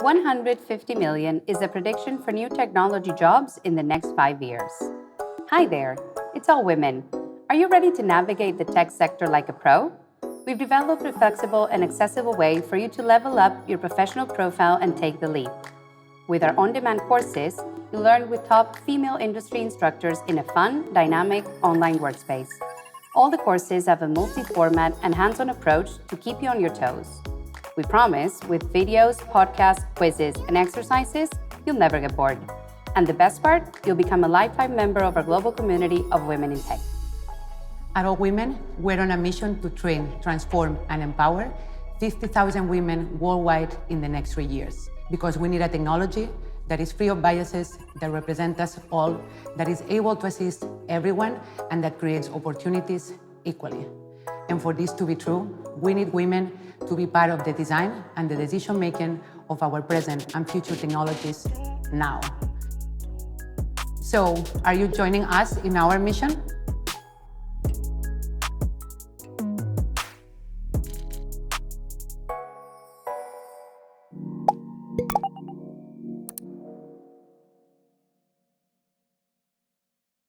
150 million is the prediction for new technology jobs in the next 5 years. Hi there, it's allWomen. Are you ready to navigate the tech sector like a pro? We've developed a flexible and accessible way for you to level up your professional profile and take the leap. With our on-demand courses, you'll learn with top female industry instructors in a fun, dynamic online workspace. All the courses have a multi-format and hands-on approach to keep you on your toes. We promise, with videos, podcasts, quizzes, and exercises, you'll never get bored. And the best part, you'll become a lifetime member of our global community of women in tech. At allWomen, we're on a mission to train, transform, and empower 50,000 women worldwide in the next 3 years. Because we need a technology that is free of biases, that represents us all, that is able to assist everyone, and that creates opportunities equally. And for this to be true, we need women to be part of the design and the decision-making of our present and future technologies now. So, are you joining us in our mission?